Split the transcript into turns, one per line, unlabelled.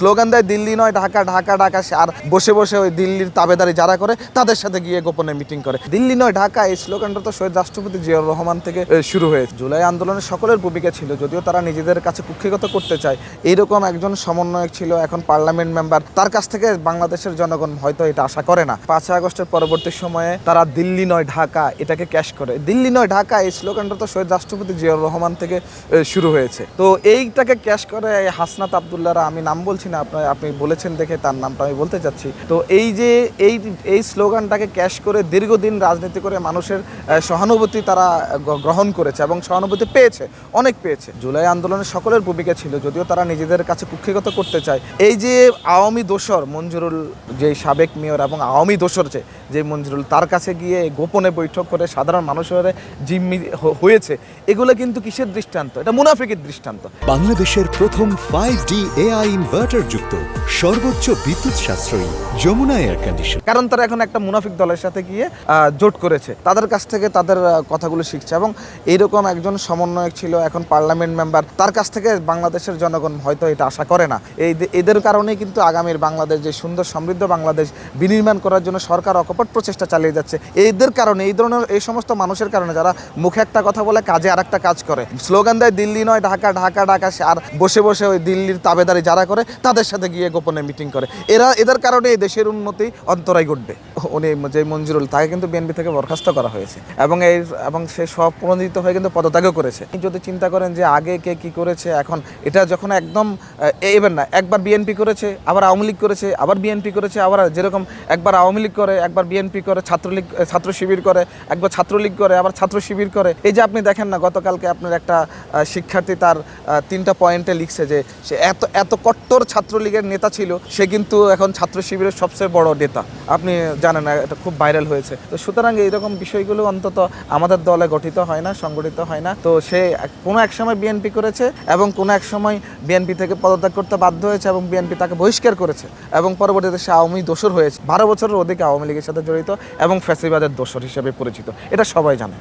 Slogan দেয় দিল্লি নয় ঢাকা, ঢাকা ঢাকা, আর বসে বসে ওই দিল্লির তাবেদারি যারা করে তাদের সাথে গিয়ে গোপনে মিটিং করে। দিল্লি নয় ঢাকা এই স্লোগানটা তো শহীদ রাষ্ট্রপতি জিয়াউর রহমান থেকে শুরু হয়েছে। জুলাই আন্দোলনে সকলের ভূমিকা ছিল, যদিও তারা নিজেদের কাছে কুক্ষিগত করতে চায়। এইরকম একজন সমন্বয়ক ছিল, এখন পার্লামেন্ট মেম্বার, তার কাছ থেকে বাংলাদেশের জনগণ হয়তো এটা আশা করে না। 5 আগস্টের পরবর্তী সময়ে তারা দিল্লি নয় ঢাকা এটাকে ক্যাশ করে। দিল্লি নয় ঢাকা এই স্লোগানটা তো শহীদ রাষ্ট্রপতি জিয়াউর রহমান থেকে শুরু হয়েছে। তো এইটাকে ক্যাশ করে হাসনাত আবদুল্লাহরা, আমি নাম বলছি না, আপনি বলেছেন দেখে তার নামটা আমি বলতে চাচ্ছি। তো এই যে এই স্লোগানটাকে ক্যাশ করে দীর্ঘদিন রাজনীতি করে মানুষের সহানুভূতি তারা গ্রহণ করেছে এবং সহানুভূতি পেয়েছে, অনেক পেয়েছে। জুলাই আন্দোলনে সকলের ভূমিকা ছিল, যদিও তারা নিজেদের কাছে কুক্ষিগত করতে চায়। এই যে আওয়ামী দোসর মঞ্জুরুল, যে সাবেক মেয়র এবং আওয়ামী দোসর যে মঞ্জুরুল, তার কাছে গিয়ে গোপনে বৈঠক করে সাধারণ মানুষের জিম্মি হয়েছে, এগুলো কিন্তু কিসের দৃষ্টান্ত? এটা মুনাফিকের দৃষ্টান্ত।
বাংলাদেশের প্রথম 5D AI ইনভার্টার যুক্ত সর্বোচ্চ বিদ্যুৎ সাশ্রয়ী যমুনা এয়ার কন্ডিশন।
কারণ তারা এখন একটা মুনাফিক দলের সাথে গিয়ে জোট করেছে, তাদের কাছ থেকে তাদের কথাগুলো শিখছে। এবং এইরকম একজন সমন্বয়ক ছিল, এখন পার্লামেন্ট মেম্বার, তার কাছ থেকে বাংলাদেশের জনগণ হয়তো এটা আশা করে না। এদের কারণেই কিন্তু আগামীর বাংলাদেশ, যে সুন্দর সমৃদ্ধ বাংলাদেশ বিনির্মাণ করার জন্য সরকার অকপট প্রচেষ্টা চালিয়ে যাচ্ছে। এদের কারণে, এই ধরনের এই সমস্ত মানুষের কারণে, যারা মুখে একটা কথা বলে কাজে আর একটা কাজ করে, স্লোগান দেয় দিল্লি নয় ঢাকা, ঢাকা ঢাকা, আর বসে বসে ওই দিল্লির তাবেদারি যারা করে তাদের সাথে গিয়ে গোপনে মিটিং করে। এদের কারণে এই দেশের উন্নতি অন্তরায় ঘটবে। উনি যে মঞ্জুরুল, তাকে কিন্তু বিএনপি থেকে বরখাস্ত করা হয়েছে এবং সে স্বপ্রণোদিত হয়ে কিন্তু পদত্যাগও করেছে। যদি চিন্তা করেন যে আগে কে কি করেছে, এখন এটা যখন একদম এবার না, একবার বিএনপি করেছে, আবার আওয়ামী লীগ করেছে, আবার বিএনপি করেছে, আবার যেরকম একবার আওয়ামী লীগ করে, একবার বিএনপি করে, ছাত্রলীগ ছাত্র শিবির করে, একবার ছাত্রলীগ করে, আবার ছাত্র শিবির করে। এই যে আপনি দেখেন না, গতকালকে আপনার একটা শিক্ষার্থী তার 3টা পয়েন্টে লিখছে যে সে এত কট্টর ছাত্রলীগের নেতা ছিল, সে কিন্তু এখন ছাত্র শিবিরের সবচেয়ে বড় নেতা। আপনি জানেন না, এটা খুব ভাইরাল হয়েছে। তো সুতরাং এইরকম বিষয়গুলো অন্তত আমাদের দলে গঠিত হয় না, সংগঠিত হয় না। তো সে কোনো এক সময় বিএনপি করেছে এবং কোনো এক সময় বিএনপি থেকে পদত্যাগ করতে বাধ্য হয়েছে এবং বিএনপি তাকে বহিষ্কার করেছে এবং পরবর্তীতে সে আওয়ামী দোসর হয়েছে। 12 বছরের অধিক আওয়ামী লীগের সাথে জড়িত এবং ফ্যাসিবাদের দোসর হিসেবে পরিচিত, এটা সবাই জানে।